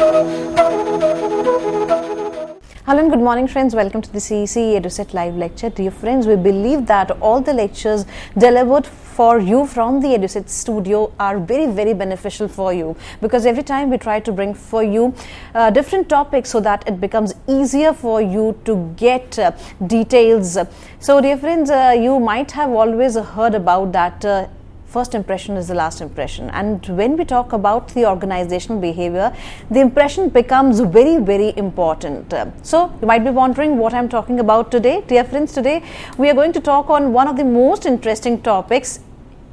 Hello and good morning friends, welcome to the CEC-UGC live lecture. Dear friends, we believe that all the lectures delivered for you from the EduSet studio are very beneficial for you, because every time we try to bring for you different topics so that it becomes easier for you to get details. So dear friends, you might have always heard about that first impression is the last impression, and when we talk about the organizational behavior, the impression becomes very important. So you might be wondering what I'm talking about today. Dear friends, today we are going to talk on one of the most interesting topics,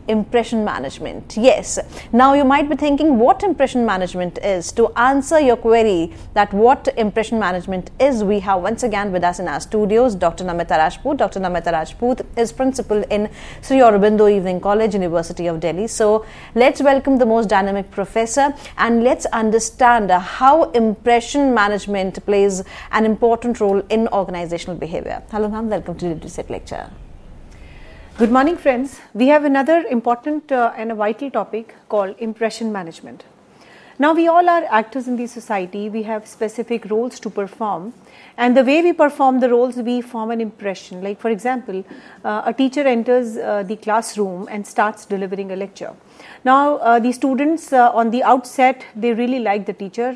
impression management. Yes, now you might be thinking what impression management is. To answer your query that what impression management is, we have once again with us in our studios Dr. Namita Rajput. Dr. Namita Rajput is principal in Sri Aurobindo Evening College, University of Delhi. So let's welcome the most dynamic professor and let's understand how impression management plays an important role in organizational behavior. Hello ma'am, welcome to the EduSet lecture. Good morning friends. We have another important and a vital topic called impression management. Now we all are actors in the society. We have specific roles to perform, and the way we perform the roles, we form an impression. Like for example, a teacher enters the classroom and starts delivering a lecture. Now the students on the outset, they really like the teacher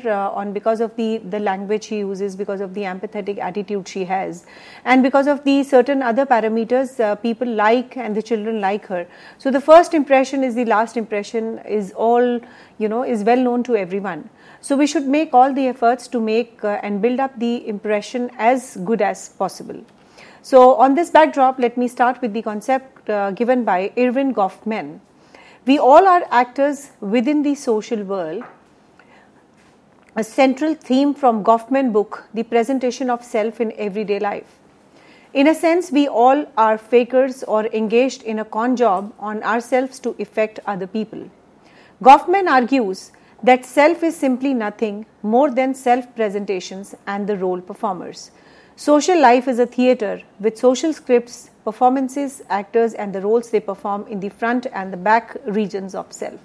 because of the language she uses, because of the empathetic attitude she has, and because of the certain other parameters people like and the children like her. So the first impression is the last impression is all, is well known to everyone. So we should make all the efforts to make and build up the impression as good as possible. So on this backdrop, let me start with the concept given by Erving Goffman. We all are actors within the social world. A central theme from Goffman book, The Presentation of Self in Everyday Life. In a sense, we all are fakers or engaged in a con job on ourselves to affect other people. Goffman argues that self is simply nothing more than self-presentations and the role performers. Social life is a theater with social scripts, performances, actors, and the roles they perform in the front and the back regions of self.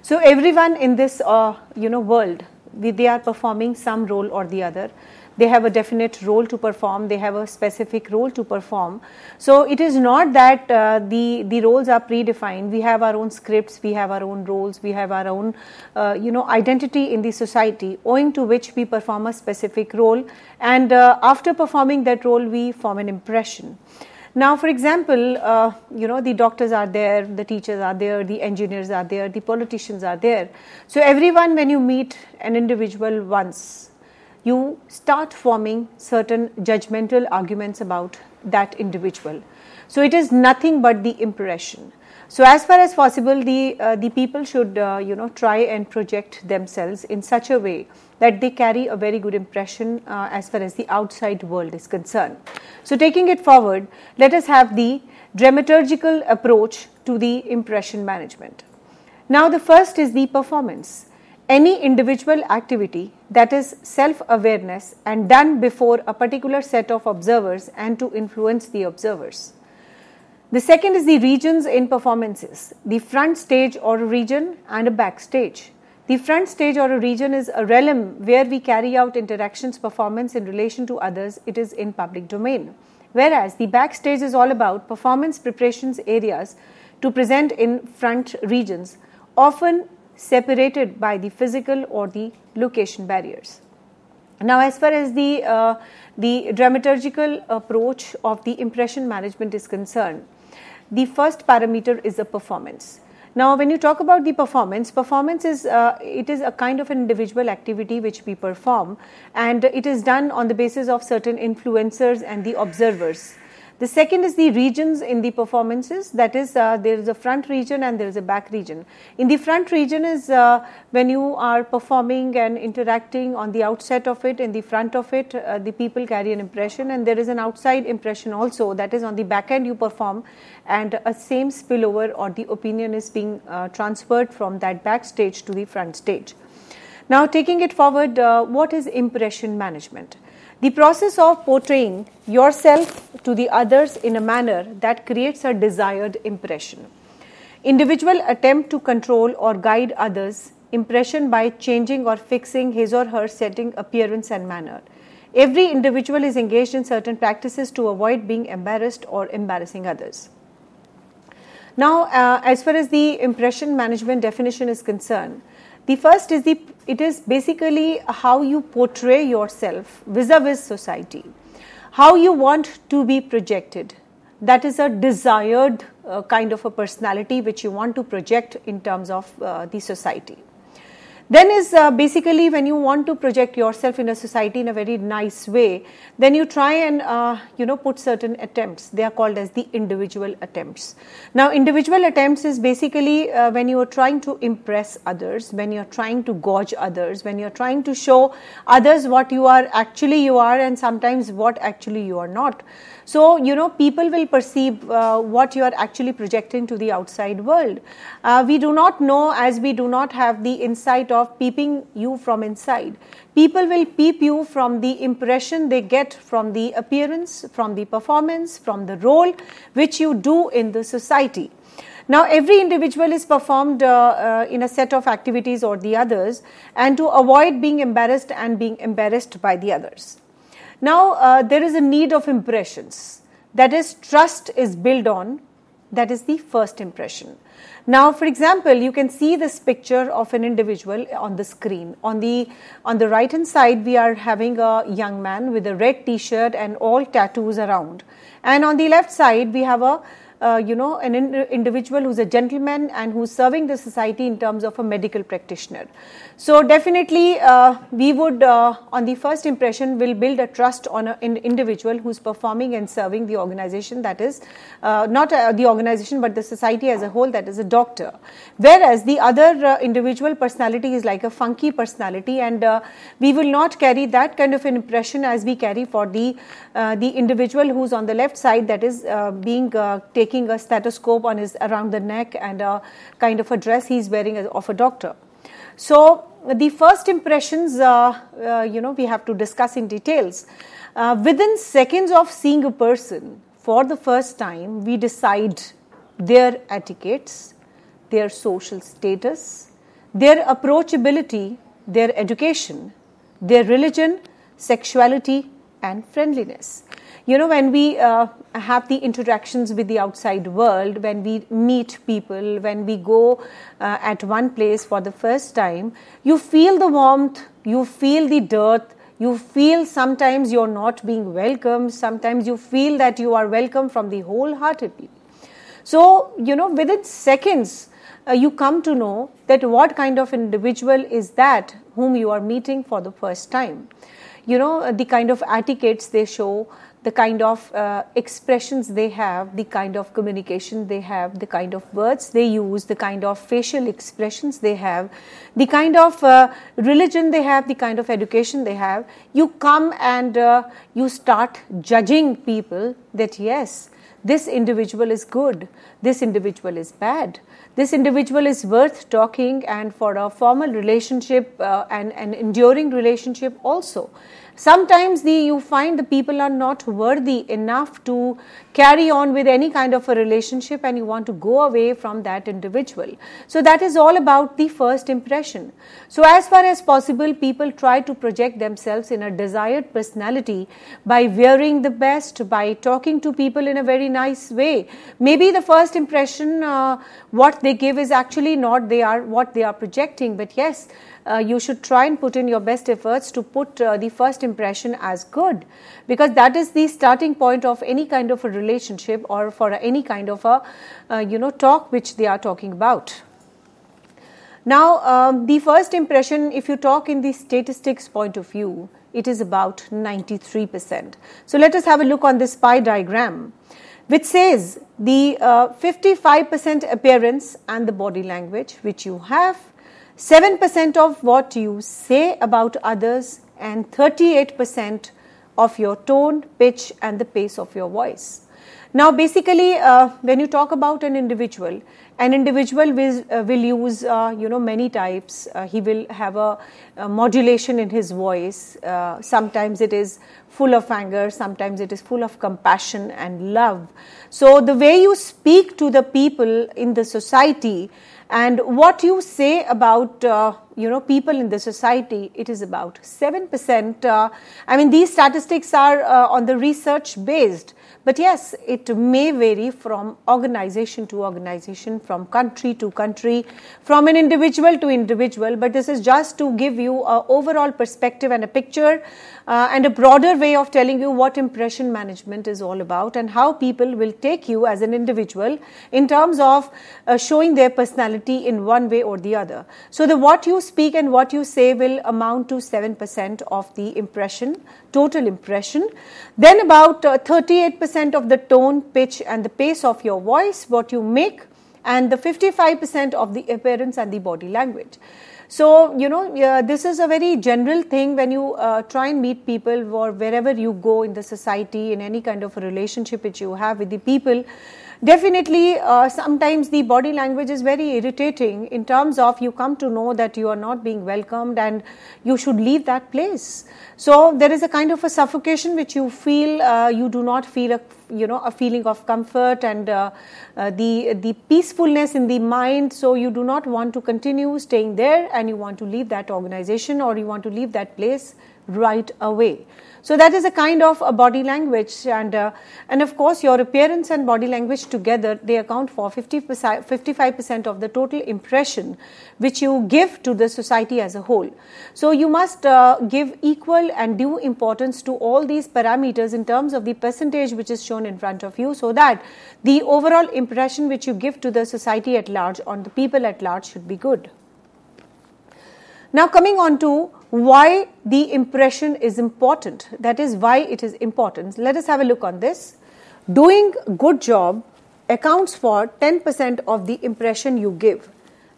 So everyone in this world, they are performing some role or the other. They have a definite role to perform. They have a specific role to perform. So it is not that the roles are predefined. We have our own scripts. We have our own roles. We have our own identity in the society, owing to which we perform a specific role. And after performing that role, we form an impression. Now, for example, the doctors are there, the teachers are there, the engineers are there, the politicians are there. So everyone, when you meet an individual once, you start forming certain judgmental arguments about that individual. So it is nothing but the impression. So as far as possible, the people should try and project themselves in such a way that they carry a very good impression as far as the outside world is concerned. So taking it forward, let us have the dramaturgical approach to the impression management. Now the first is the performance. Any individual activity that is self-awareness and done before a particular set of observers and to influence the observers. The second is the regions in performances, the front stage or a region and a backstage. The front stage or a region is a realm where we carry out interactions, performance in relation to others. It is in public domain. Whereas the backstage is all about performance preparations areas to present in front regions, often separated by the physical or the location barriers. Now, as far as the dramaturgical approach of the impression management is concerned, the first parameter is the performance. Now, when you talk about the performance is it is a kind of an individual activity which we perform, and it is done on the basis of certain influencers and the observers. The second is the regions in the performances. That is, there is a front region and there is a back region. In the front region is when you are performing and interacting on the outset of it, in the front of it, the people carry an impression, and there is an outside impression also. That is, on the back end you perform, and a same spillover or the opinion is being transferred from that backstage to the front stage. Now, taking it forward, what is impression management? The process of portraying yourself to the others in a manner that creates a desired impression. Individual attempt to control or guide others impression by changing or fixing his or her setting, appearance and manner. Every individual is engaged in certain practices to avoid being embarrassed or embarrassing others. Now, as far as the impression management definition is concerned, the first is it is basically how you portray yourself vis-a-vis society, how you want to be projected. That is a desired kind of a personality which you want to project in terms of the society. Then is basically when you want to project yourself in a society in a very nice way, then you try and put certain attempts. They are called as the individual attempts. Now, individual attempts is basically when you are trying to impress others, when you are trying to gauge others, when you are trying to show others what you are, and sometimes what actually you are not. So, people will perceive what you are actually projecting to the outside world. We do not know, as we do not have the insight of peeping you from inside. People will peep you from the impression they get from the appearance, from the performance, from the role which you do in the society. Now, every individual is performed in a set of activities or the others, and to avoid being embarrassed and being embarrassed by the others. Now, there is a need of impressions. That is, trust is built on. That is the first impression. Now, for example, you can see this picture of an individual on the screen. On the right hand side, we are having a young man with a red t-shirt and all tattoos around. And on the left side, we have an individual who's a gentleman and who's serving the society in terms of a medical practitioner. So definitely we would on the first impression will build a trust on an individual who's performing and serving the organization, that is not the organization but the society as a whole, that is a doctor. Whereas the other individual personality is like a funky personality, and we will not carry that kind of an impression as we carry for the individual who's on the left side, that is taking a stethoscope on his around the neck and a kind of a dress he's wearing of a doctor. So the first impressions, we have to discuss in details. Within seconds of seeing a person for the first time, we decide their etiquettes, their social status, their approachability, their education, their religion, sexuality, and friendliness. When we have the interactions with the outside world, when we meet people, when we go at one place for the first time, you feel the warmth, you feel the dearth, you feel sometimes you're not being welcomed, sometimes you feel that you are welcome from the wholeheartedly. So, within seconds, you come to know that what kind of individual is that whom you are meeting for the first time. The kind of etiquettes they show, the kind of expressions they have, the kind of communication they have, the kind of words they use, the kind of facial expressions they have, the kind of religion they have, the kind of education they have. You come and you start judging people that yes, this individual is good, this individual is bad, this individual is worth talking, and for a formal relationship and an enduring relationship also. Sometimes you find the people are not worthy enough to carry on with any kind of a relationship, and you want to go away from that individual. So that is all about the first impression. So as far as possible, people try to project themselves in a desired personality by wearing the best, by talking to people in a very nice way. Maybe the first impression, what they give is actually not what they are projecting, but yes, you should try and put in your best efforts to put the first impression as good, because that is the starting point of any kind of a relationship or for any kind of a talk which they are talking about. Now, the first impression, if you talk in the statistics point of view, it is about 93%. So let us have a look on this pie diagram, which says the 55% appearance and the body language which you have, 7% of what you say about others, and 38% of your tone, pitch, and the pace of your voice. Now, basically, when you talk about an individual will use, many types. He will have a modulation in his voice. Sometimes it is full of anger, sometimes it is full of compassion and love. So the way you speak to the people in the society And what you say about people in the society, it is about 7%. These statistics are on the research based. But yes, it may vary from organization to organization, from country to country, from an individual to individual. But this is just to give you an overall perspective and a picture and a broader way of telling you what impression management is all about and how people will take you as an individual in terms of showing their personality in one way or the other. So the what you speak and what you say will amount to 7% of the impression, total impression. Then about 38% of the tone, pitch and the pace of your voice, what you make, and the 55% of the appearance and the body language. So, this is a very general thing when you try and meet people or wherever you go in the society, in any kind of a relationship which you have with the people. Definitely, sometimes the body language is very irritating in terms of you come to know that you are not being welcomed and you should leave that place. So there is a kind of a suffocation which you feel. You do not feel a feeling of comfort and the peacefulness in the mind. So you do not want to continue staying there and you want to leave that organization or you want to leave that place right away. So that is a kind of a body language, and of course your appearance and body language together, they account for 55% of the total impression which you give to the society as a whole. So you must give equal and due importance to all these parameters in terms of the percentage which is shown in front of you, so that the overall impression which you give to the society at large, on the people at large, should be good. Now coming on to why the impression is important, that is why it is important. Let us have a look on this. Doing a good job accounts for 10% of the impression you give.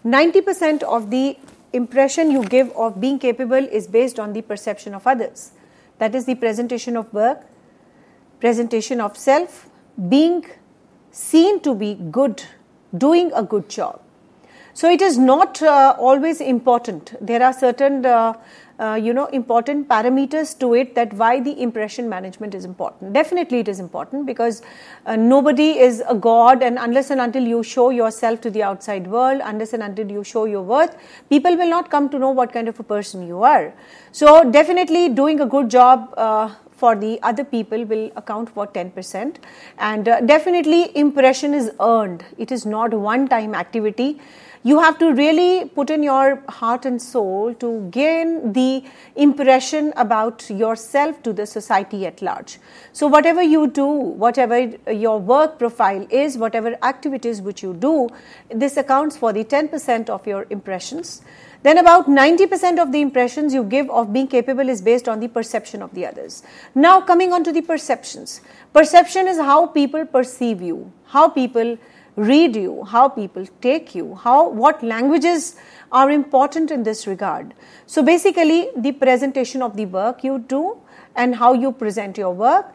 90% of the impression you give of being capable is based on the perception of others. That is the presentation of work, presentation of self, being seen to be good, doing a good job. So it is not always important. There are certain important parameters to it, that why the impression management is important. Definitely it is important because nobody is a god, and unless and until you show yourself to the outside world, unless and until you show your worth, people will not come to know what kind of a person you are. So definitely doing a good job for the other people will account for 10%, and definitely impression is earned. It is not a one-time activity. You have to really put in your heart and soul to gain the impression about yourself to the society at large. So whatever you do, whatever your work profile is, whatever activities which you do, this accounts for the 10% of your impressions. Then about 90% of the impressions you give of being capable is based on the perception of the others. Now coming on to the perceptions. Perception is how people perceive you, how people read you, how people take you, what languages are important in this regard. So basically the presentation of the work you do and how you present your work,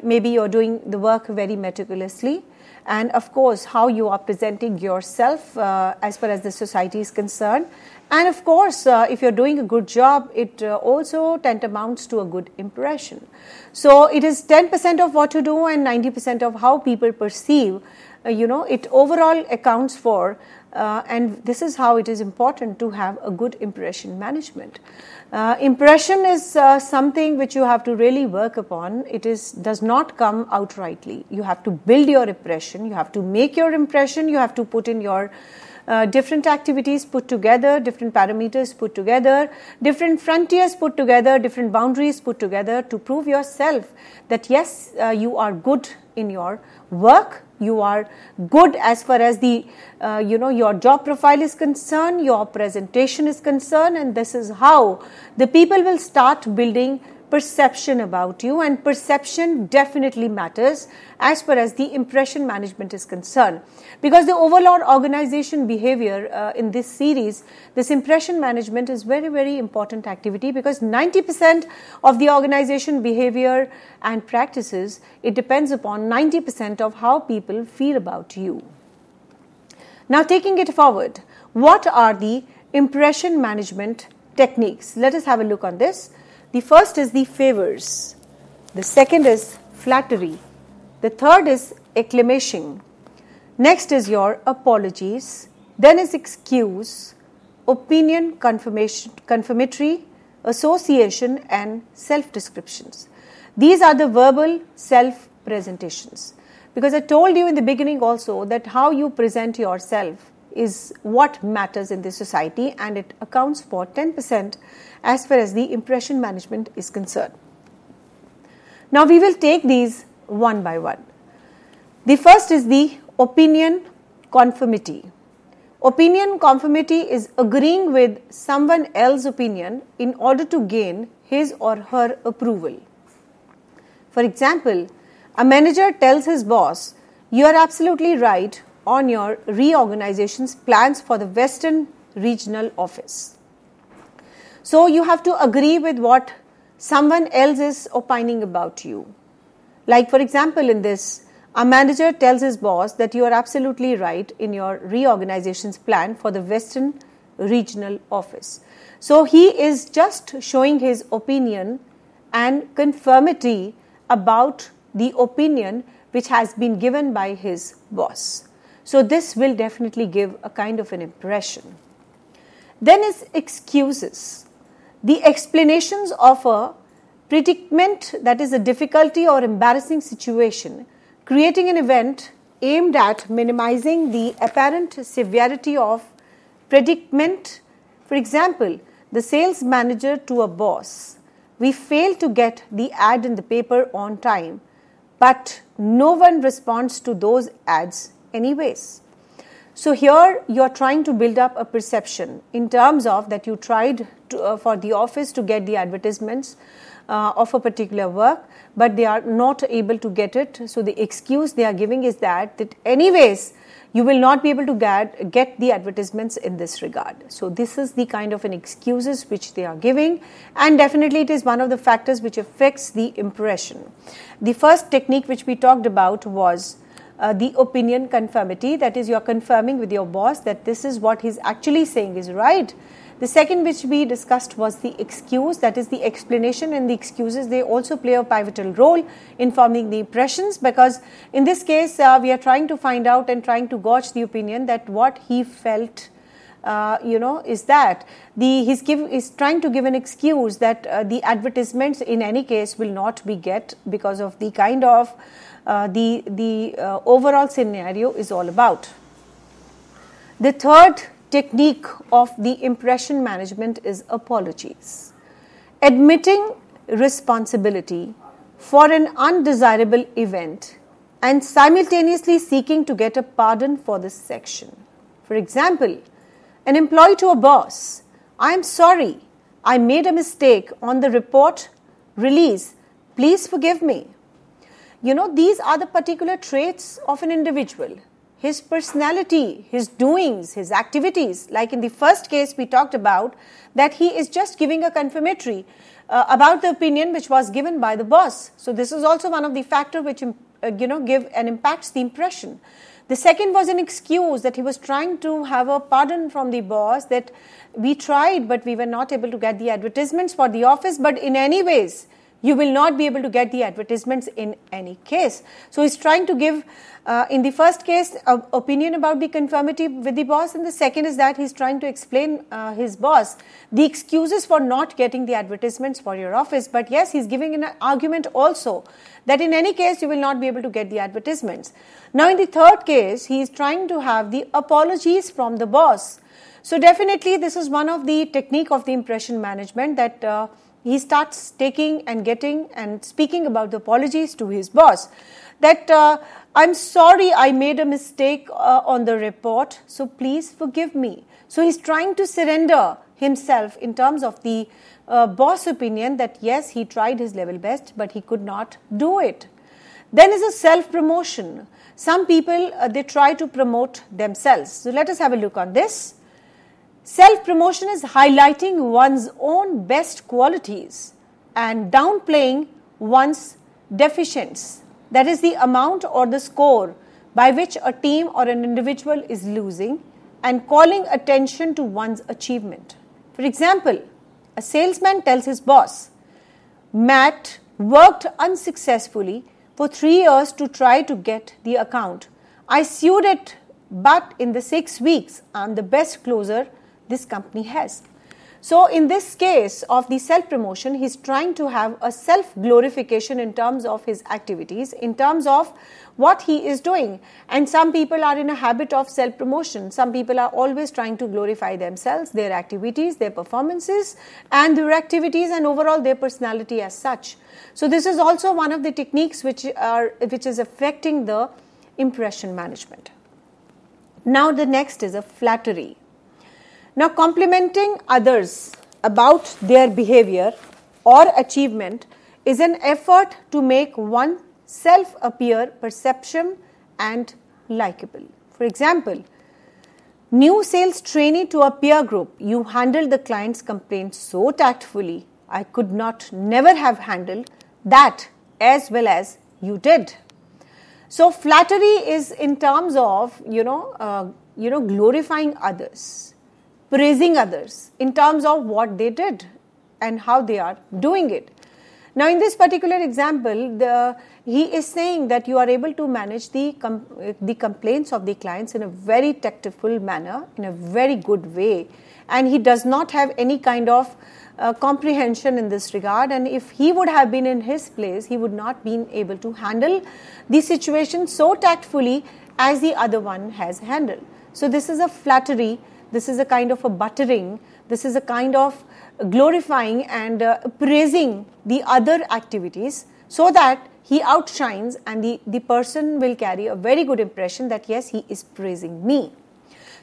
maybe you're doing the work very meticulously, and of course how you are presenting yourself as far as the society is concerned. And of course, if you're doing a good job, it also tantamounts to a good impression. So it is 10% of what you do and 90% of how people perceive. It overall accounts for, and this is how it is important to have a good impression management. Impression is something which you have to really work upon. It does not come outrightly. You have to build your impression. You have to make your impression. You have to put in your different activities put together, different parameters put together, different frontiers put together, different boundaries put together to prove yourself that yes, you are good in your work, you are good as far as the your job profile is concerned, your presentation is concerned, and this is how the people will start building perception about you, and perception definitely matters as far as the impression management is concerned, because the overall organization behavior in this series, this impression management is very, very important activity, because 90% of the organization behavior and practices, it depends upon 90% of how people feel about you. Now taking it forward, what are the impression management techniques? Let us have a look on this. The first is the favors, the second is flattery, the third is acclamation, next is your apologies, Then is excuse, opinion, confirmatory, association, and self-descriptions. These are the verbal self-presentations. Because I told you in the beginning also that how you present yourself is what matters in this society, and it accounts for 10% as far as the impression management is concerned. Now we will take these one by one. The first is the opinion conformity. Opinion conformity is agreeing with someone else's opinion in order to gain his or her approval. For example, a manager tells his boss, "You are absolutely right on your reorganization's plans for the Western Regional Office." So you have to agree with what someone else is opining about you. Like for example in this, a manager tells his boss that you are absolutely right in your reorganization's plan for the Western Regional Office. So he is just showing his opinion and conformity about the opinion which has been given by his boss. So this will definitely give a kind of an impression. Then is excuses. The explanations of a predicament, that is a difficulty or embarrassing situation, creating an event aimed at minimizing the apparent severity of predicament. For example, the sales manager to a boss, "We failed to get the ad in the paper on time, but no one responds to those ads anyways." So here you are trying to build up a perception in terms of that you tried for the office to get the advertisements of a particular work, but they are not able to get it. So the excuse they are giving is that anyways you will not be able to get the advertisements in this regard. So this is the kind of an excuses which they are giving, and definitely it is one of the factors which affects the impression. The first technique which we talked about was the opinion conformity, that is you are confirming with your boss that this is what he's actually saying is right. The second which we discussed was the excuse, that is the explanation, and the excuses, they also play a pivotal role in forming the impressions, because in this case we are trying to find out and trying to gauge the opinion that what he felt is that he's trying to give an excuse that the advertisements in any case will not be get because of the kind of the overall scenario is all about. The third technique of the impression management is apologies. Admitting responsibility for an undesirable event and simultaneously seeking to get a pardon for this section. For example, an employee to a boss, "I am sorry, I made a mistake on the report release. Please forgive me." These are the particular traits of an individual. His personality, his doings, his activities. Like in the first case we talked about that he is just giving a confirmatory about the opinion which was given by the boss. So this is also one of the factors which give and impacts the impression. The second was an excuse that he was trying to have a pardon from the boss, that we tried but we were not able to get the advertisements for the office, but in any ways you will not be able to get the advertisements in any case. So he's trying to give, in the first case, an opinion about the conformity with the boss, and the second is that he's trying to explain his boss the excuses for not getting the advertisements for your office. But yes, he's giving an argument also that in any case you will not be able to get the advertisements. Now in the third case, he is trying to have the apologies from the boss. So definitely this is one of the technique of the impression management, that he starts taking and getting and speaking about the apologies to his boss, that "I'm sorry, I made a mistake on the report, so please forgive me." So he's trying to surrender himself in terms of the boss opinion that yes, he tried his level best, but he could not do it. Then is a self-promotion. Some people, they try to promote themselves. So let us have a look on this. Self-promotion is highlighting one's own best qualities and downplaying one's deficiencies. That is the amount or the score by which a team or an individual is losing, and calling attention to one's achievement. For example, a salesman tells his boss, "Matt worked unsuccessfully for 3 years to try to get the account. I sued it but in the 6 weeks, I'm the best closer this company has. So in this case of the self-promotion, he's trying to have a self-glorification in terms of his activities, in terms of what he is doing. And some people are in a habit of self-promotion. Some people are always trying to glorify themselves, their activities, their performances, and their activities, and overall their personality as such. So this is also one of the techniques which is affecting the impression management. Now the next is a flattery. Now, complimenting others about their behavior or achievement is an effort to make oneself appear perception and likable. For example, new sales trainee to a peer group, you handled the client's complaints so tactfully, I could never have handled that as well as you did. So, flattery is in terms of, glorifying others, praising others in terms of what they did and how they are doing it. Now, in this particular example, he is saying that you are able to manage the complaints of the clients in a very tactful manner, in a very good way, and he does not have any kind of comprehension in this regard. And if he would have been in his place, he would not been able to handle the situation so tactfully as the other one has handled. So, this is a flattery. This is a kind of a buttering, this is a kind of glorifying and praising the other activities so that he outshines and the person will carry a very good impression that yes, he is praising me.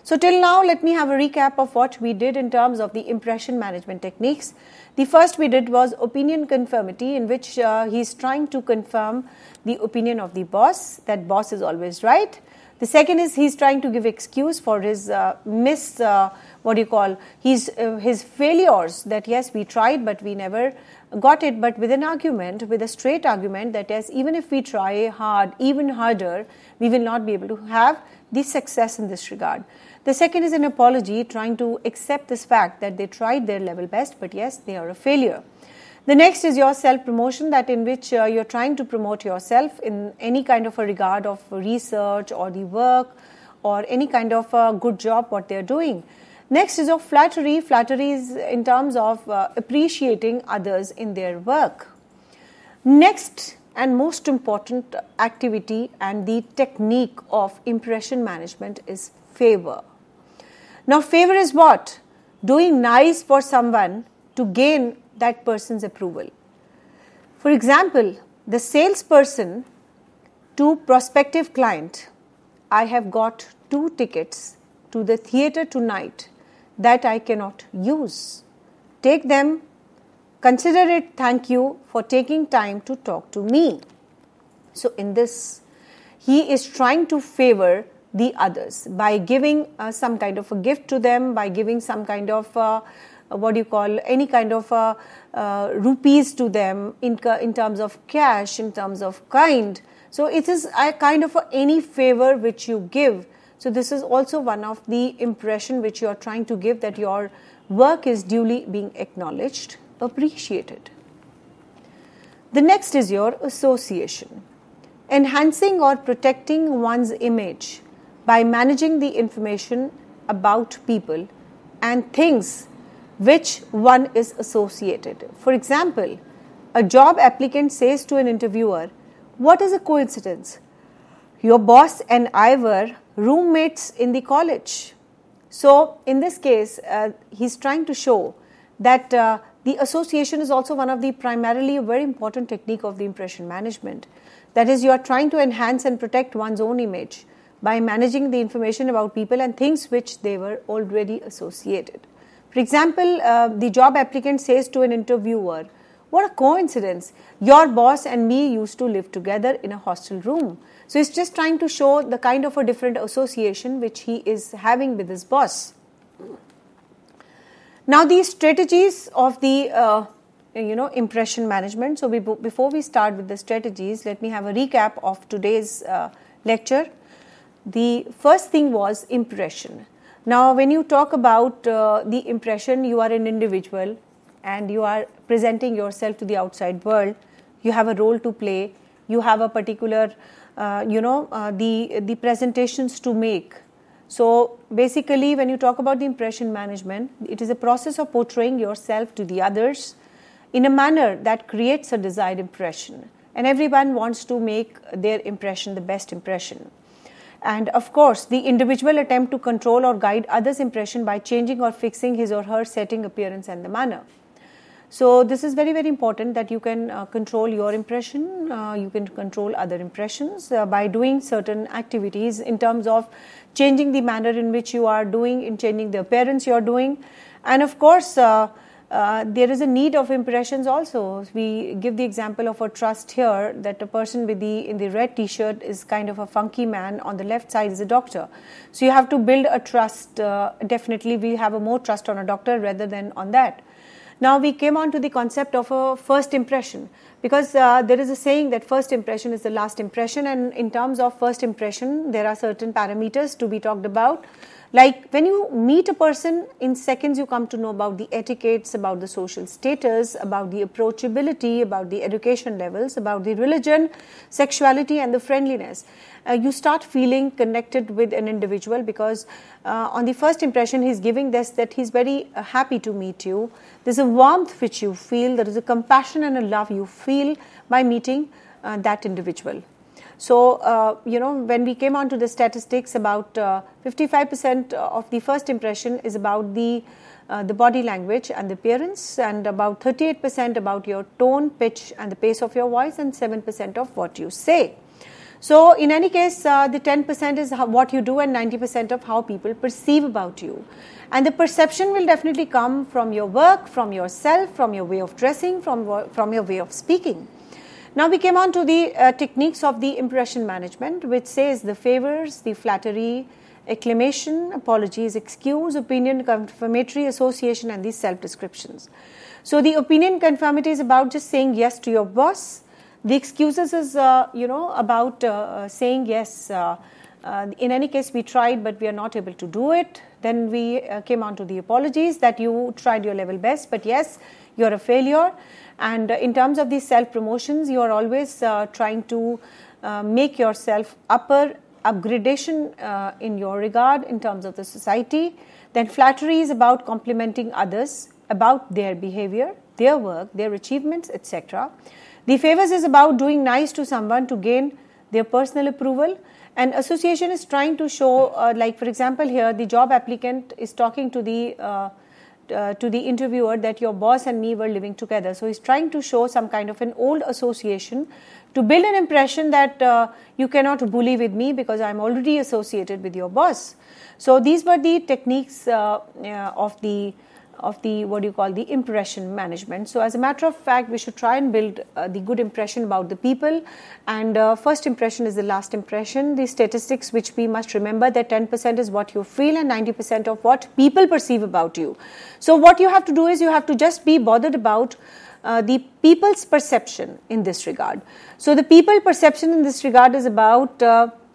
So till now, let me have a recap of what we did in terms of the impression management techniques. The first we did was opinion conformity, in which he is trying to confirm the opinion of the boss, that boss is always right. The second is he's trying to give excuse for his his failures, that yes, we tried but we never got it, but with an argument, with a straight argument that yes, even if we try hard, even harder, we will not be able to have the success in this regard. The second is an apology, trying to accept this fact that they tried their level best, but yes, they are a failure. The next is your self-promotion, that in which you're trying to promote yourself in any kind of a regard of research or the work or any kind of a good job what they're doing. Next is your flattery. Flattery is in terms of appreciating others in their work. Next and most important activity and the technique of impression management is favor. Now, favor is what? Doing nice for someone to gain that person's approval. For example, the salesperson to prospective client, I have got 2 tickets to the theater tonight that I cannot use. Take them, consider it, thank you for taking time to talk to me. So in this, he is trying to favor the others by giving some kind of a gift to them, by giving some kind of any kind of rupees to them in terms of cash, in terms of kind. So it is a kind of any favor which you give. So this is also one of the impression which you are trying to give, that your work is duly being acknowledged, appreciated. The next is your association. Enhancing or protecting one's image by managing the information about people and things which one is associated. For example, a job applicant says to an interviewer, "What is a coincidence? Your boss and I were roommates in the college." So in this case, he's trying to show that the association is also one of the primarily a very important technique of the impression management. That is, you are trying to enhance and protect one's own image by managing the information about people and things which they were already associated. For example, the job applicant says to an interviewer, "What a coincidence, your boss and me used to live together in a hostel room." So he's just trying to show the kind of a different association which he is having with his boss. Now, these strategies of the impression management. So before we start with the strategies, let me have a recap of today's lecture. The first thing was impression. Now, when you talk about the impression, you are an individual and you are presenting yourself to the outside world. You have a role to play. You have a particular, the presentations to make. So basically, when you talk about the impression management, it is a process of portraying yourself to the others in a manner that creates a desired impression. And everyone wants to make their impression the best impression. And of course, the individual attempt to control or guide others' impression by changing or fixing his or her setting, appearance, and the manner. So this is very, very important that you can control your impression, you can control other impressions by doing certain activities in terms of changing the manner in which you are doing, in changing the appearance you are doing. And of course, there is a need of impressions also. We give the example of a trust here, that a person with in the red t-shirt is kind of a funky man, on the left side is a doctor. So you have to build a trust. Definitely we have a more trust on a doctor rather than on that. Now we came on to the concept of a first impression, because there is a saying that first impression is the last impression, and in terms of first impression there are certain parameters to be talked about. Like when you meet a person, in seconds you come to know about the etiquettes, about the social status, about the approachability, about the education levels, about the religion, sexuality and the friendliness. You start feeling connected with an individual because on the first impression he's giving this, that he's very happy to meet you. There's a warmth which you feel, there is a compassion and a love you feel by meeting that individual. So, when we came on to the statistics, about 55% of the first impression is about the body language and the appearance, and about 38% about your tone, pitch and the pace of your voice, and 7% of what you say. So, in any case, the 10% is what you do and 90% of how people perceive about you. And the perception will definitely come from your work, from yourself, from your way of dressing, from your way of speaking. Now we came on to the techniques of the impression management, which says the favors, the flattery, acclamation, apologies, excuse, opinion, confirmatory, association and the self-descriptions. So the opinion conformity is about just saying yes to your boss. The excuses is, about saying yes. In any case, we tried, but we are not able to do it. Then we came on to the apologies, that you tried your level best, but yes, you're a failure. And in terms of these self-promotions, you are always trying to make yourself upgradation in your regard in terms of the society. Then flattery is about complimenting others about their behavior, their work, their achievements, etc. The favors is about doing nice to someone to gain their personal approval. And association is trying to show, like for example here, the job applicant is talking to the interviewer that your boss and me were living together. So he's trying to show some kind of an old association to build an impression that you cannot bully with me because I'm already associated with your boss. So these were the techniques of the impression management. So as a matter of fact, we should try and build the good impression about the people, and first impression is the last impression. The statistics which we must remember, that 10% is what you feel and 90% of what people perceive about you. So what you have to do is you have to just be bothered about the people's perception in this regard. So the people perception in this regard is about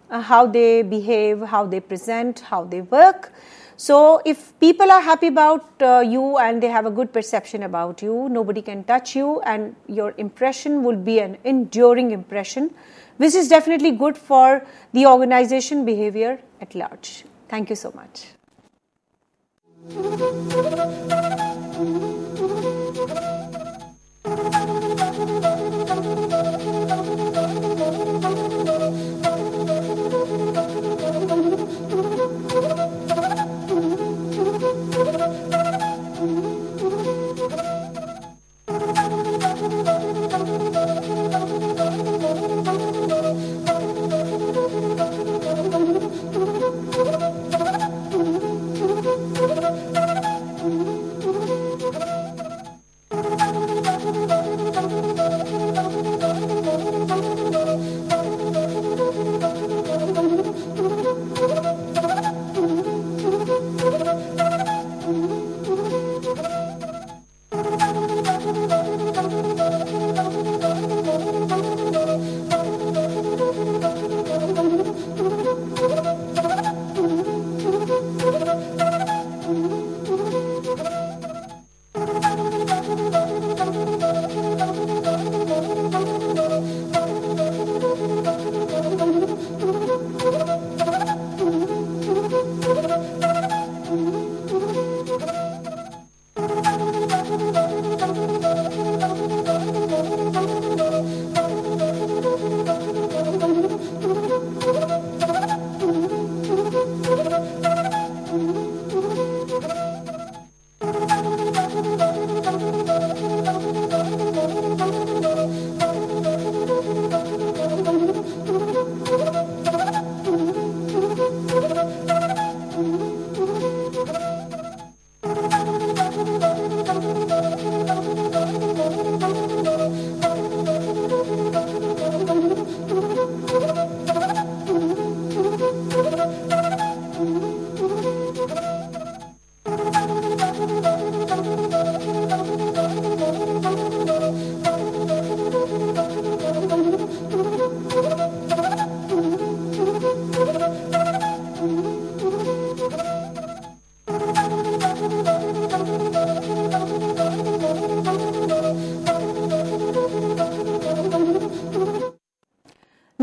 how they behave, how they present, how they work. So if people are happy about you and they have a good perception about you, nobody can touch you, and your impression will be an enduring impression, which is definitely good for the organization behavior at large. Thank you so much.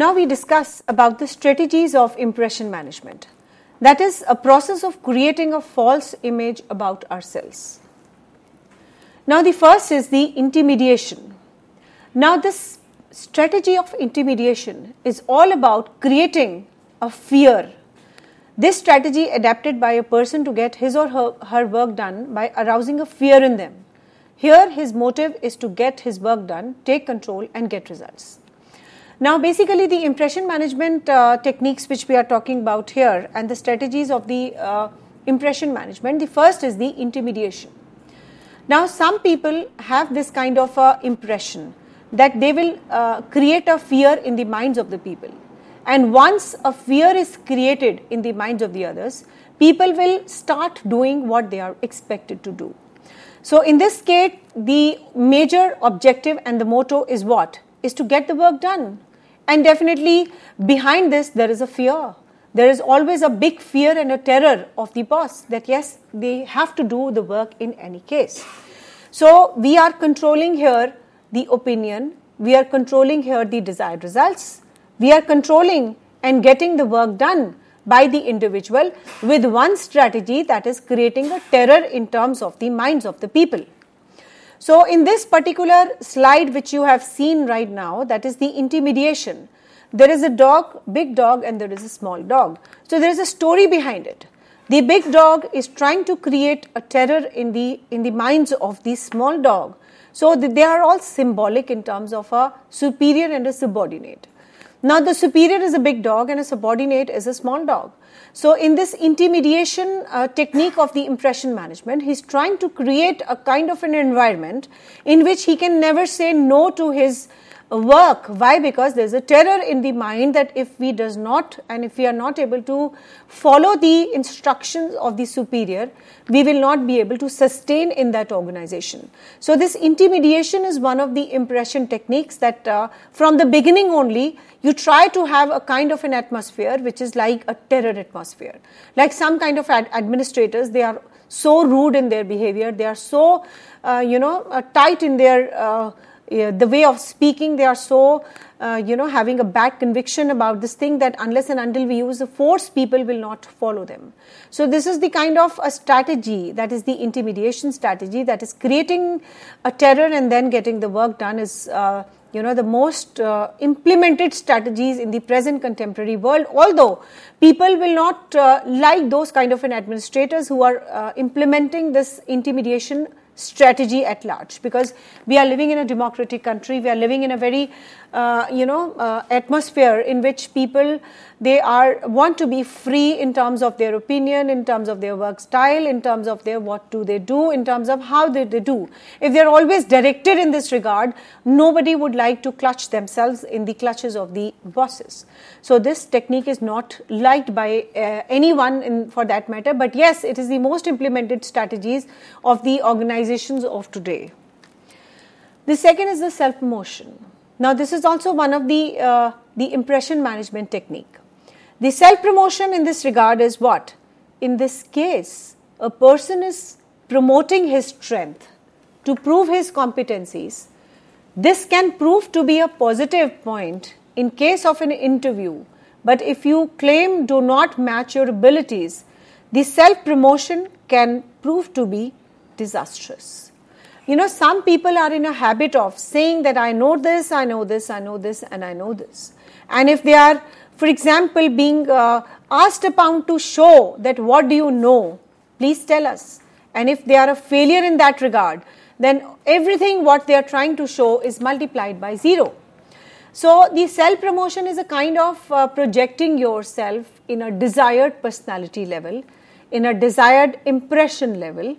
now we discuss about the strategies of impression management. That is a process of creating a false image about ourselves. Now the first is the intimidation. Now this strategy of intimidation is all about creating a fear. This strategy adapted by a person to get his or her work done by arousing a fear in them. Here his motive is to get his work done, take control and get results. Now basically the impression management techniques which we are talking about here and the strategies of the impression management, the first is the intimidation. Now some people have this kind of impression that they will create a fear in the minds of the people. And once a fear is created in the minds of the others, people will start doing what they are expected to do. So in this case, the major objective and the motto is what? Is to get the work done. And definitely behind this there is a fear. There is always a big fear and a terror of the boss that yes, they have to do the work in any case. So we are controlling here the opinion, we are controlling here the desired results. We are controlling and getting the work done by the individual with one strategy, that is creating a terror in terms of the minds of the people. So in this particular slide which you have seen right now, that is the intimidation. There is a dog, big dog, and there is a small dog. So there is a story behind it. The big dog is trying to create a terror in the minds of the small dog. So they are all symbolic in terms of a superior and a subordinate. Now the superior is a big dog and a subordinate is a small dog. So in this intimidation technique of the impression management, he's trying to create a kind of an environment in which he can never say no to his work. Why? Because there's a terror in the mind that if we does not and if we are not able to follow the instructions of the superior, we will not be able to sustain in that organization. So this intimidation is one of the impression techniques that from the beginning only you try to have a kind of an atmosphere which is like a terror atmosphere. Like some kind of administrators, they are so rude in their behavior, they are so tight in their the way of speaking, they are so having a bad conviction about this thing that unless and until we use the force, people will not follow them. So this is the kind of a strategy, that is the intimidation strategy, that is creating a terror and then getting the work done is the most implemented strategies in the present contemporary world, although people will not like those kind of an administrators who are implementing this intimidation strategy at large, because we are living in a democratic country, we are living in a very atmosphere in which people, they want to be free in terms of their opinion, in terms of their work style, in terms of their what do they do, in terms of how they do. If they are always directed in this regard, nobody would like to clutch themselves in the clutches of the bosses. So this technique is not liked by anyone for that matter, but yes, it is the most implemented strategies of the organizations of today. The second is the self-promotion. Now this is also one of the impression management technique. The self-promotion in this regard is what? In this case, a person is promoting his strength to prove his competencies. This can prove to be a positive point in case of an interview, but if you claim do not match your abilities, the self-promotion can prove to be disastrous. Some people are in a habit of saying that I know this, I know this, I know this, and I know this. And if they are, for example, being asked upon to show that what do you know, please tell us. And if they are a failure in that regard, then everything what they are trying to show is multiplied by 0. So the self-promotion is a kind of projecting yourself in a desired personality level, in a desired impression level.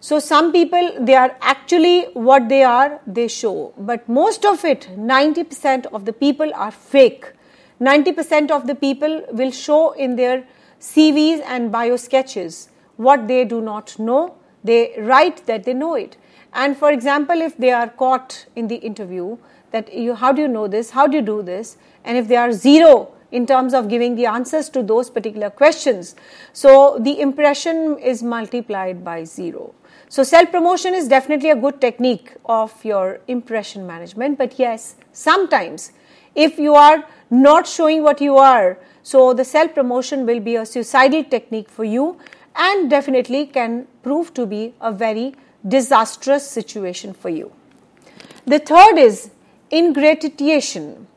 So some people, they are actually what they are, they show. But most of it, 90% of the people are fake. 90% of the people will show in their CVs and bio sketches what they do not know. They write that they know it. And for example, if they are caught in the interview, that how do you know this, how do you do this? And if they are 0 in terms of giving the answers to those particular questions, so the impression is multiplied by 0. So self-promotion is definitely a good technique of your impression management, but yes, sometimes if you are not showing what you are, so the self-promotion will be a suicidal technique for you and definitely can prove to be a very disastrous situation for you. The third is ingratiation.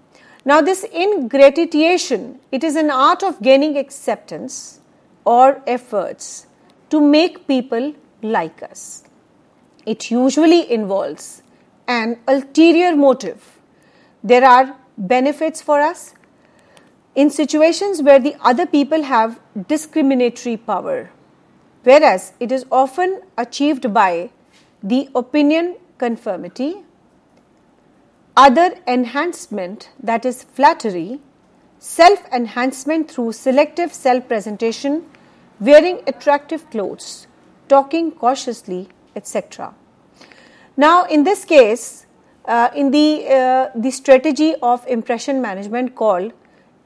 Now this ingratiation, it is an art of gaining acceptance or efforts to make people like us. It usually involves an ulterior motive. There are benefits for us in situations where the other people have discriminatory power, whereas it is often achieved by the opinion conformity, other enhancement, that is flattery, self-enhancement through selective self-presentation, wearing attractive clothes, talking cautiously, etc. Now, in this case, in the strategy of impression management called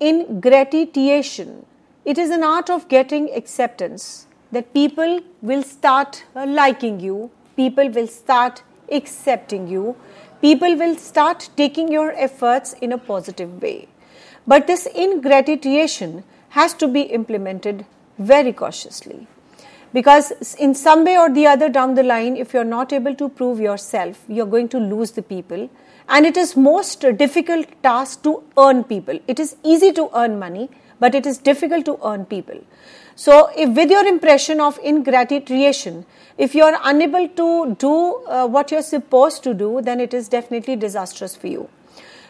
ingratiation, it is an art of getting acceptance, that people will start liking you, people will start accepting you, people will start taking your efforts in a positive way. But this ingratiation has to be implemented very cautiously, because in some way or the other down the line, if you're not able to prove yourself, you're going to lose the people, and it is most difficult task to earn people. It is easy to earn money, but it is difficult to earn people. So if with your impression of ingratiation, if you are unable to do what you're supposed to do, then it is definitely disastrous for you.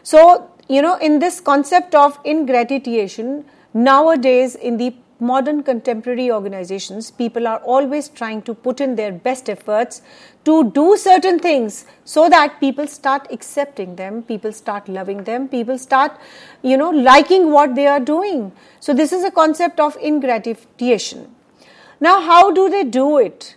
So, in this concept of ingratiation, nowadays in the modern contemporary organizations, people are always trying to put in their best efforts to do certain things so that people start accepting them, people start loving them, people start, liking what they are doing. So this is a concept of ingratiation. Now, how do they do it?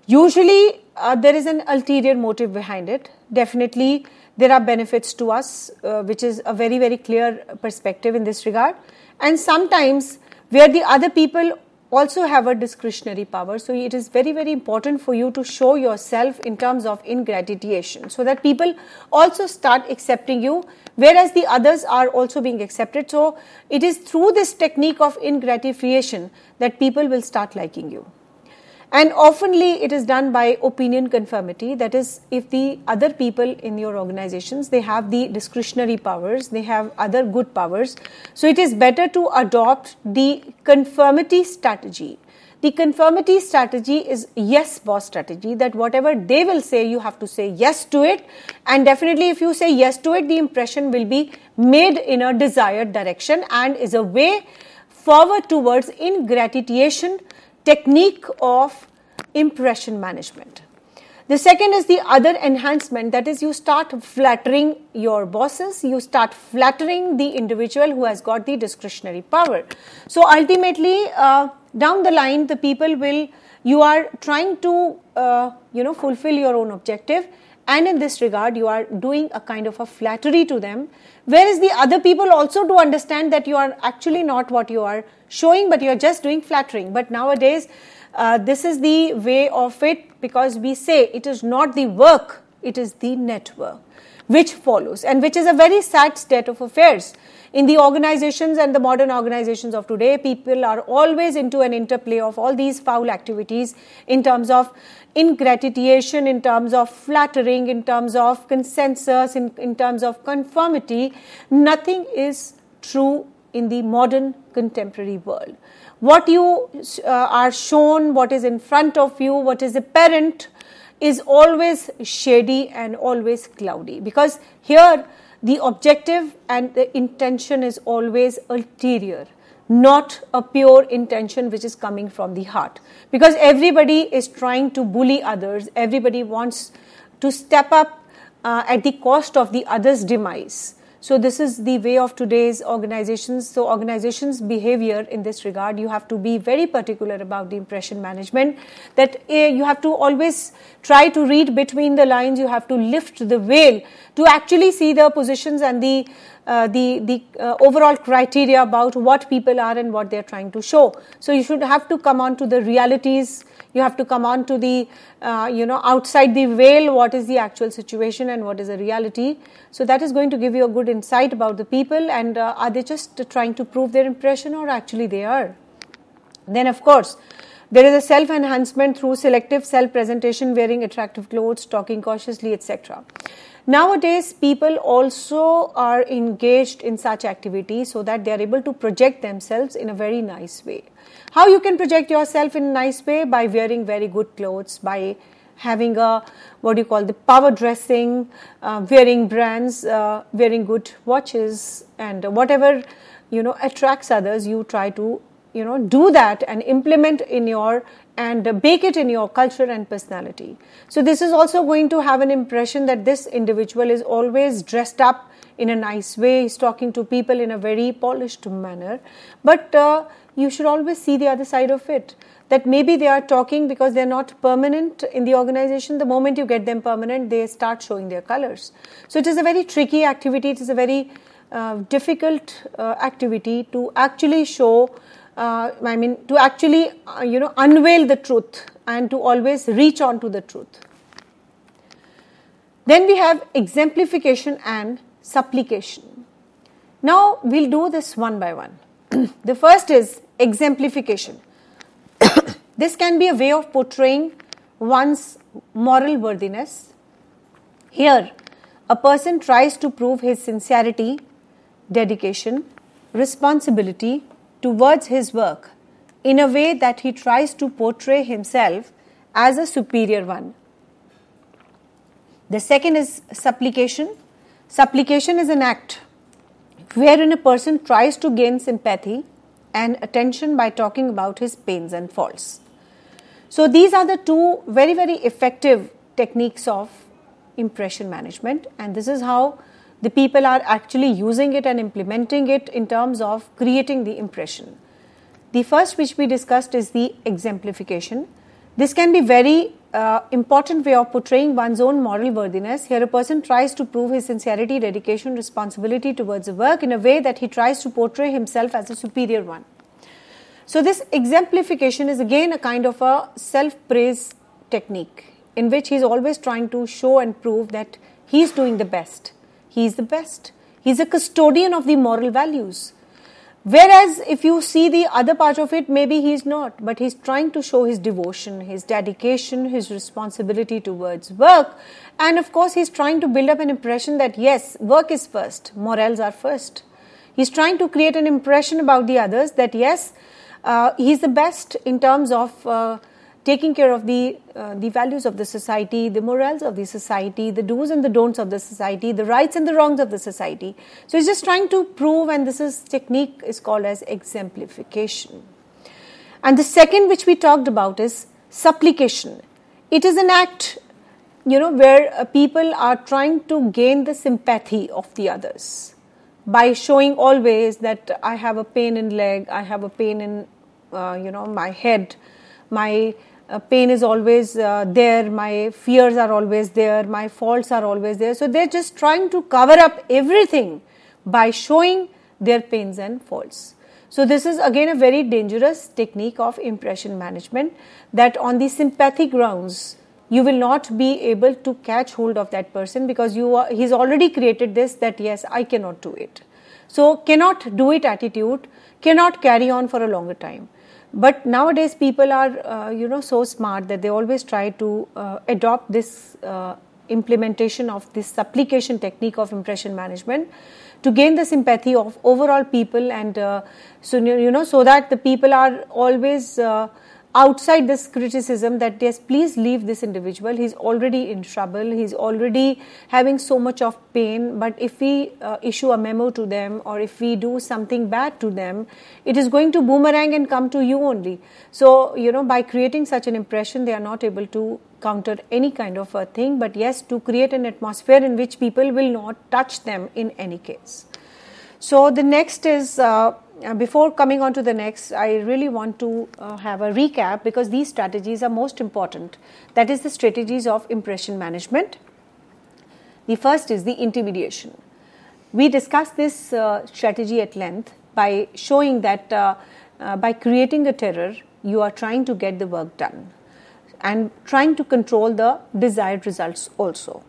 Usually, there is an ulterior motive behind it. Definitely, there are benefits to us, which is a very, very clear perspective in this regard. And sometimes, where the other people also have a discretionary power. So it is very, very important for you to show yourself in terms of ingratiation, so that people also start accepting you, whereas the others are also being accepted. So it is through this technique of ingratiation that people will start liking you. And oftenly it is done by opinion conformity, that is, if the other people in your organizations, they have the discretionary powers, they have other good powers, so it is better to adopt the conformity strategy. The conformity strategy is yes boss strategy, that whatever they will say, you have to say yes to it, and definitely if you say yes to it, the impression will be made in a desired direction and is a way forward towards ingratiation technique of impression management. The second is the other enhancement, that is, you start flattering your bosses, you start flattering the individual who has got the discretionary power. So ultimately, down the line, the people will, you are trying to, fulfill your own objective, and in this regard, you are doing a kind of a flattery to them, whereas the other people also do understand that you are actually not what you are showing, but you are just doing flattering. But nowadays, this is the way of it, because we say it is not the work, it is the network which follows, and which is a very sad state of affairs. In the organizations and the modern organizations of today, people are always into an interplay of all these foul activities in terms of ingratiation, in terms of flattering, in terms of consensus, in terms of conformity. Nothing is true in the modern contemporary world. What you are shown, what is in front of you, what is apparent, is always shady and always cloudy, because here the objective and the intention is always ulterior, not a pure intention which is coming from the heart, because everybody is trying to bully others, everybody wants to step up at the cost of the other's demise. So this is the way of today's organizations. So organizations' behavior in this regard, you have to be very particular about the impression management, that you have to always try to read between the lines, you have to lift the veil to actually see the positions and the overall criteria about what people are and what they're trying to show. So you should have to come on to the realities. You have to come on to the, outside the veil, what is the actual situation and what is the reality. So that is going to give you a good insight about the people, and are they just trying to prove their impression, or actually they are. Then, of course, there is a self-enhancement through selective self-presentation, wearing attractive clothes, talking cautiously, etc. Nowadays, people also are engaged in such activities so that they are able to project themselves in a very nice way. How you can project yourself in a nice way? By wearing very good clothes, by having the power dressing, wearing brands, wearing good watches, and whatever, attracts others, you try to, do that and implement and bake it in your culture and personality. So this is also going to have an impression that this individual is always dressed up in a nice way, he's talking to people in a very polished manner. But you should always see the other side of it, that maybe they are talking because they're not permanent in the organization. The moment you get them permanent, they start showing their colors. So it is a very tricky activity, it is a very difficult activity to actually show, to actually, unveil the truth and to always reach on to the truth. Then we have exemplification and supplication. Now we'll do this one by one. The first is exemplification. This can be a way of portraying one's moral worthiness. Here, a person tries to prove his sincerity, dedication, responsibility towards his work in a way that he tries to portray himself as a superior one. The second is supplication. Supplication is an act wherein a person tries to gain sympathy and attention by talking about his pains and faults. So these are the two very, very effective techniques of impression management, and this is how the people are actually using it and implementing it in terms of creating the impression. The first which we discussed is the exemplification. This can be very important way of portraying one's own moral worthiness. Here a person tries to prove his sincerity, dedication, responsibility towards the work in a way that he tries to portray himself as a superior one. So this exemplification is again a kind of a self-praise technique in which he is always trying to show and prove that he is doing the best. He is the best. He is a custodian of the moral values. Whereas if you see the other part of it, maybe he is not, but he is trying to show his devotion, his dedication, his responsibility towards work, and of course he is trying to build up an impression that yes, work is first, morals are first. He is trying to create an impression about the others that yes, he is the best in terms of taking care of the values of the society, the morals of the society, the do's and the don'ts of the society, the rights and the wrongs of the society. So he's just trying to prove, and this technique is called as exemplification. And the second which we talked about is supplication. It is an act, where people are trying to gain the sympathy of the others by showing always that I have a pain in leg, I have a pain in, my head, my pain is always there, my fears are always there, my faults are always there. So they're just trying to cover up everything by showing their pains and faults. So this is again a very dangerous technique of impression management, that on the sympathy grounds you will not be able to catch hold of that person because he's already created this that yes, I cannot do it. So cannot do it attitude cannot carry on for a longer time. But nowadays people are so smart that they always try to adopt this implementation of this supplication technique of impression management to gain the sympathy of overall people, and so that the people are always outside this criticism that yes, please leave this individual, he's already in trouble, he's already having so much of pain, but if we issue a memo to them or if we do something bad to them, it is going to boomerang and come to you only. So by creating such an impression, they are not able to counter any kind of a thing, but yes, to create an atmosphere in which people will not touch them in any case. So the next is, before coming on to the next, I really want to have a recap because these strategies are most important. That is the strategies of impression management. The first is the intimidation. We discussed this strategy at length by showing that by creating a terror, you are trying to get the work done and trying to control the desired results also.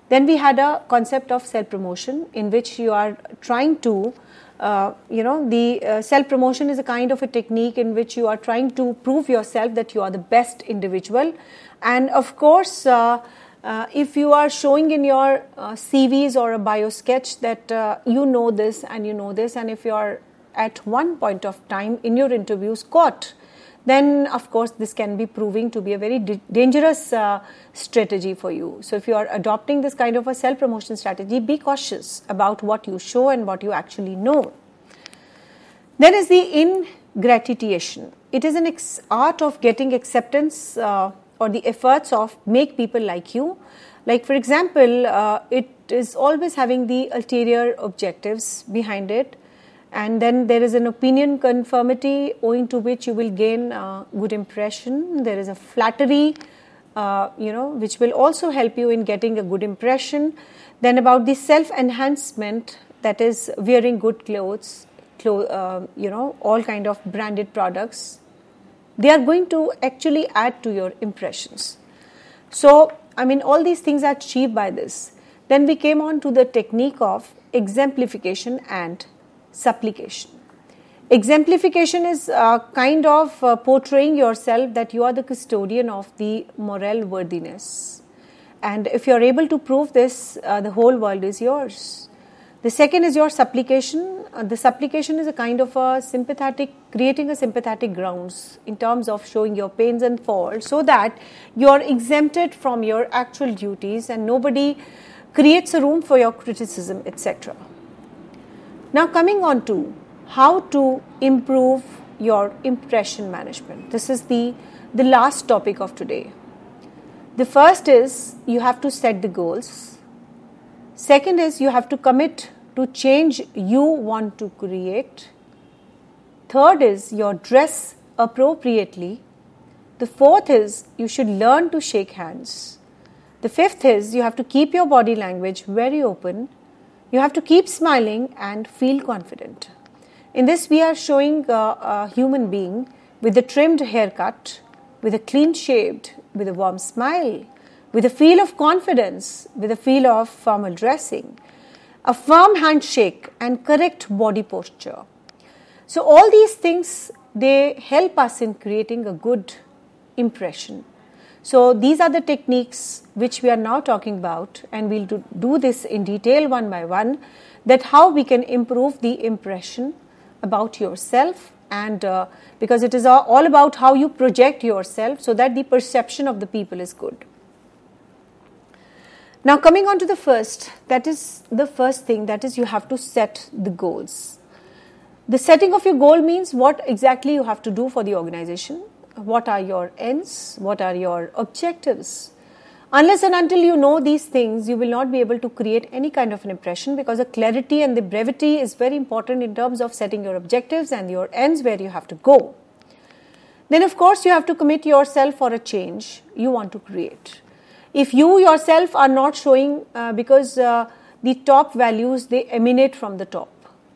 Then we had a concept of self-promotion in which you are trying to, the self-promotion is a kind of a technique in which you are trying to prove yourself that you are the best individual. And of course, if you are showing in your CVs or a bio sketch that you know this and you know this, and if you are at one point of time in your interviews caught, then of course this can be proving to be a very dangerous strategy for you. So if you are adopting this kind of a self-promotion strategy, be cautious about what you show and what you actually know. Then is the INGRATIATION. It is an art of getting acceptance or the efforts of make people like you. Like for example, it is always having the ulterior objectives behind it. And then there is an opinion conformity owing to which you will gain good impression. There is a flattery, which will also help you in getting a good impression. Then about the self-enhancement, that is wearing good clothes, all kind of branded products. They are going to actually add to your impressions. So, all these things are achieved by this. Then we came on to the technique of exemplification and supplication. Exemplification is kind of portraying yourself that you are the custodian of the moral worthiness. And if you are able to prove this, the whole world is yours. The second is your supplication. The supplication is a kind of creating a sympathetic grounds in terms of showing your pains and faults so that you are exempted from your actual duties and nobody creates a room for your criticism, etc. Now coming on to how to improve your impression management. This is the last topic of today. The first is you have to set the goals. Second is you have to commit to change you want to create. Third is your dress appropriately. The fourth is you should learn to shake hands. The fifth is you have to keep your body language very open. You have to keep smiling and feel confident. In this, we are showing a human being with a trimmed haircut, with a clean shaved, with a warm smile, with a feel of confidence, with a feel of formal dressing, a firm handshake and correct body posture. So all these things, they help us in creating a good impression. So these are the techniques which we are now talking about, and we'll do this in detail one by one, that how we can improve the impression about yourself, and because it is all about how you project yourself so that the perception of the people is good. Now coming on to the first, that is the first thing, that is you have to set the goals. The setting of your goal means what exactly you have to do for the organization. What are your ends? What are your objectives? Unless and until you know these things, you will not be able to create any kind of an impression, because the clarity and the brevity is very important in terms of setting your objectives and your ends where you have to go. Then of course you have to commit yourself for a change you want to create. If you yourself are not showing, because the top values, they emanate from the top.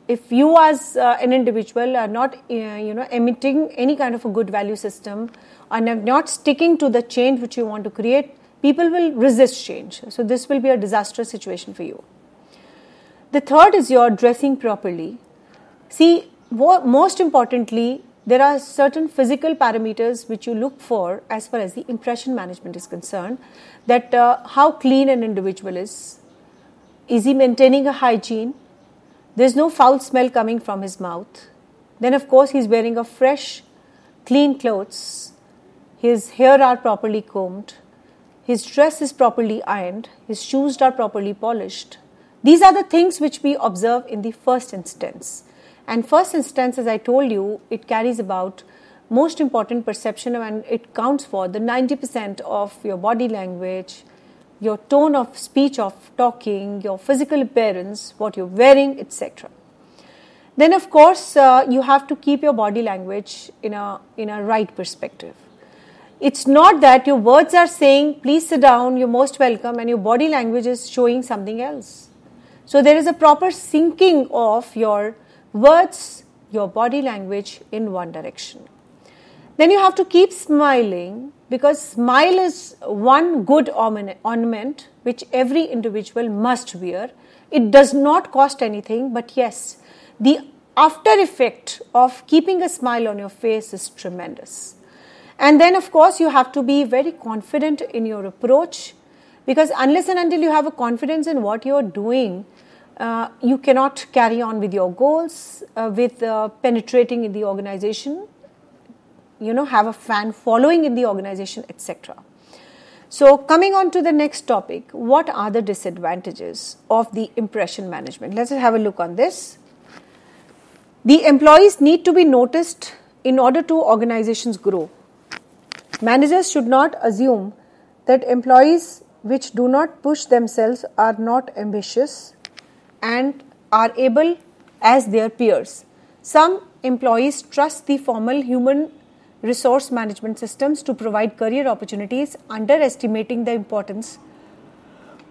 If you as an individual are not, emitting any kind of a good value system and are not sticking to the change which you want to create, people will resist change. So this will be a disastrous situation for you. The third is your dressing properly. See, most importantly, there are certain physical parameters which you look for as far as the impression management is concerned, that how clean an individual is he maintaining a hygiene? There's no foul smell coming from his mouth. Then of course he's wearing a fresh, clean clothes. His hair are properly combed. His dress is properly ironed. His shoes are properly polished. These are the things which we observe in the first instance. And first instance, as I told you, it carries about most important perception, and it counts for the 90% of your body language, your tone of speech, of talking, your physical appearance, what you're wearing, etc. Then of course you have to keep your body language in a right perspective. It's not that your words are saying please sit down, you're most welcome, and your body language is showing something else. So there is a proper syncing of your words, your body language in one direction. Then you have to keep smiling, because smile is one good ornament which every individual must wear. It does not cost anything, but yes, the after effect of keeping a smile on your face is tremendous. And then of course you have to be very confident in your approach, because unless and until you have a confidence in what you are doing, you cannot carry on with your goals, with penetrating in the organization, have a fan following in the organization, etc. So coming on to the next topic, what are the disadvantages of the impression management? Let's have a look on this. The employees need to be noticed in order to organizations grow. Managers should not assume that employees which do not push themselves are not ambitious and are able as their peers. Some employees trust the formal human resource management systems to provide career opportunities, underestimating the importance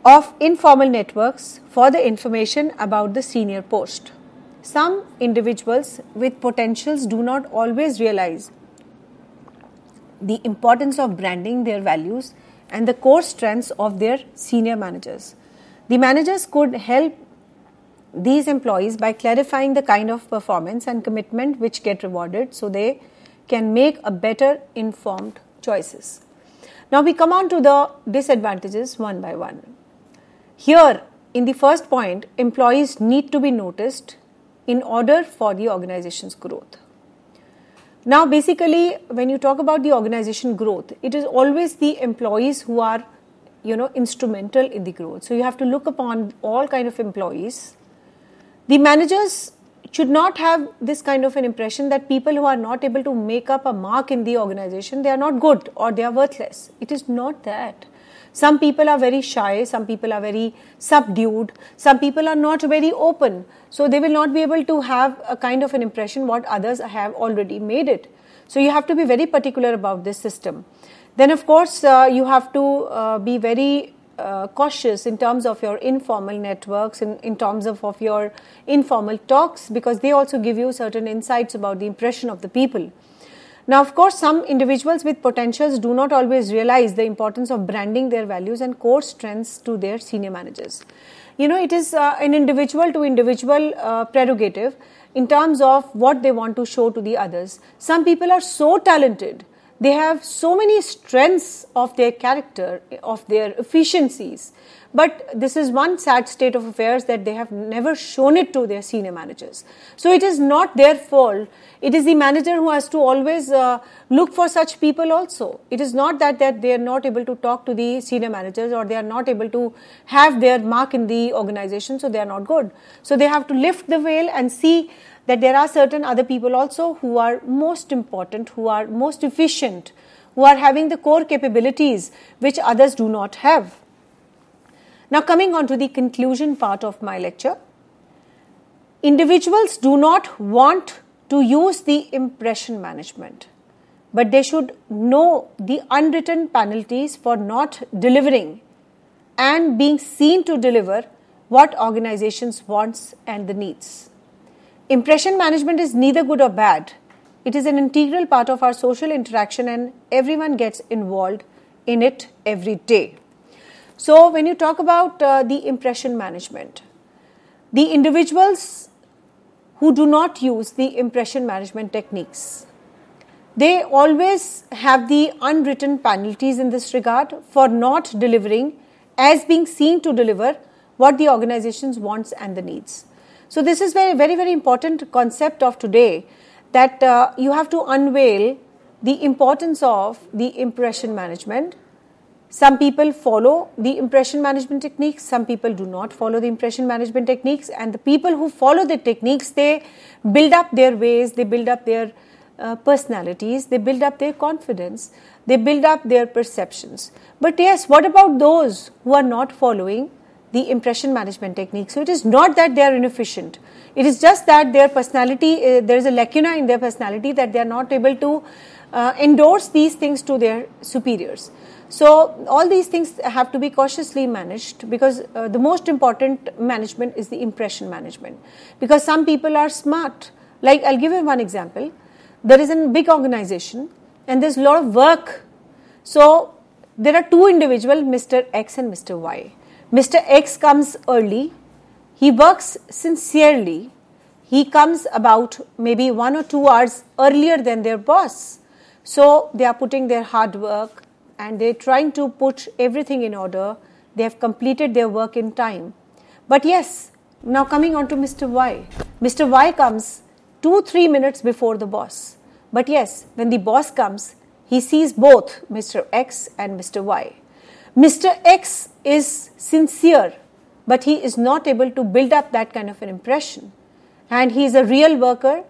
of informal networks for the information about the senior post. Some individuals with potentials do not always realize the importance of branding their values and the core strengths of their senior managers. The managers could help these employees by clarifying the kind of performance and commitment which get rewarded, so they can make a better informed choices. Now we come on to the disadvantages one by one. Here in the first point, employees need to be noticed in order for the organization's growth. Now basically when you talk about the organization growth, it is always the employees who are instrumental in the growth. So you have to look upon all kind of employees. The managers should not have this kind of an impression that people who are not able to make up a mark in the organization, they are not good or they are worthless. It is not that. Some people are very shy, some people are very subdued, some people are not very open. So they will not be able to have a kind of an impression what others have already made it. So you have to be very particular about this system. Then of course you have to be very cautious in terms of your informal networks, in terms of your informal talks, because they also give you certain insights about the impression of the people. Now, of course, some individuals with potentials do not always realize the importance of branding their values and core strengths to their senior managers. It is an individual to individual prerogative in terms of what they want to show to the others. Some people are so talented. They have so many strengths of their character, of their efficiencies. But this is one sad state of affairs that they have never shown it to their senior managers. So it is not their fault. It is the manager who has to always look for such people also. It is not that they are not able to talk to the senior managers or they are not able to have their mark in the organization, so they are not good. So they have to lift the veil and see that there are certain other people also who are most important, who are most efficient, who are having the core capabilities which others do not have. Now coming on to the conclusion part of my lecture, individuals do not want to use the impression management, but they should know the unwritten penalties for not delivering and being seen to deliver what organizations wants and the needs. Impression management is neither good or bad. It is an integral part of our social interaction and everyone gets involved in it every day. So when you talk about the impression management, the individuals who do not use the impression management techniques, they always have the unwritten penalties in this regard for not delivering as being seen to deliver what the organizations wants and the needs. So this is very, very, very important concept of today, that you have to unveil the importance of the impression management. Some people follow the impression management techniques, some people do not follow the impression management techniques, and the people who follow the techniques, they build up their ways, they build up their personalities, they build up their confidence, they build up their perceptions. But yes, what about those who are not following the impression management technique? So it is not that they are inefficient. It is just that their personality, there is a lacuna in their personality that they are not able to endorse these things to their superiors. So all these things have to be cautiously managed, because the most important management is the impression management, because some people are smart. Like, I'll give you one example. There is a big organization and there's a lot of work. So there are two individuals, Mr. X and Mr. Y. Mr. X comes early, he works sincerely, he comes about maybe 1 or 2 hours earlier than their boss. So they are putting their hard work and they're trying to put everything in order. They have completed their work in time. But yes, now coming on to Mr. Y. Mr. Y comes 2-3 minutes before the boss. But yes, when the boss comes, he sees both Mr. X and Mr. Y. Mr. X is sincere, but he is not able to build up that kind of an impression. And he is a real worker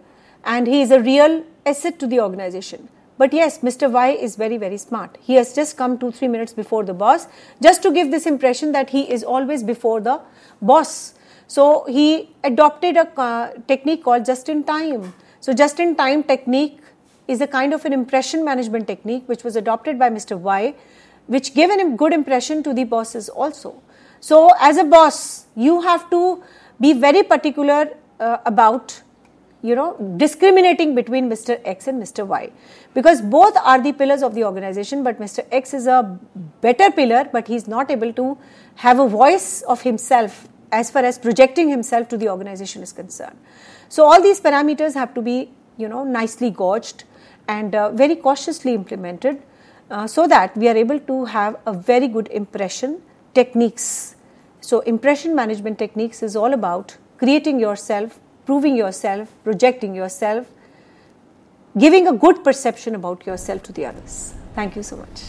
and he is a real asset to the organization. But yes, Mr. Y is very, very smart. He has just come 2-3 minutes before the boss, just to give this impression that he is always before the boss. So he adopted a technique called just-in-time. So just-in-time technique is a kind of an impression management technique which was adopted by Mr. Y, which gave a good impression to the bosses also. So as a boss, you have to be very particular about discriminating between Mr. X and Mr. Y, because both are the pillars of the organization, but Mr. X is a better pillar, but he's not able to have a voice of himself as far as projecting himself to the organization is concerned. So all these parameters have to be nicely gauged and very cautiously implemented, so that we are able to have a very good impression techniques. So impression management techniques is all about creating yourself, proving yourself, projecting yourself, giving a good perception about yourself to the others. Thank you so much.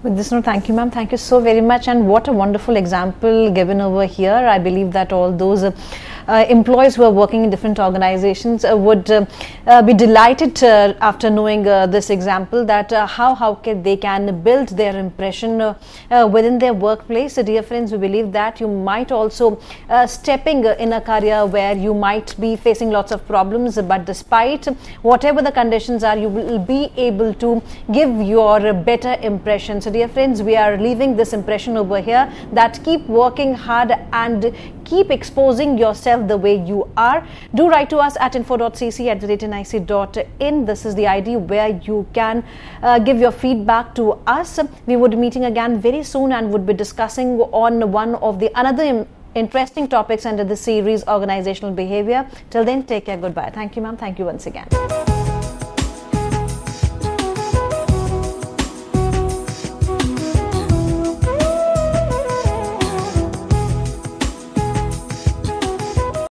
With this note, thank you, ma'am. Thank you so very much. And what a wonderful example given over here. I believe that all those employees who are working in different organizations would be delighted after knowing this example, that how they can build their impression within their workplace. So dear friends, we believe that you might also stepping in a career where you might be facing lots of problems, but despite whatever the conditions are, you will be able to give your better impression. So dear friends, we are leaving this impression over here, that keep working hard and keep exposing yourself the way you are. Do write to us at info.cc@nic.in. This is the ID where you can give your feedback to us. We would be meeting again very soon and would be discussing on one of the another interesting topics under the series, organizational behavior. Till then, take care. Goodbye. Thank you, ma'am. Thank you once again.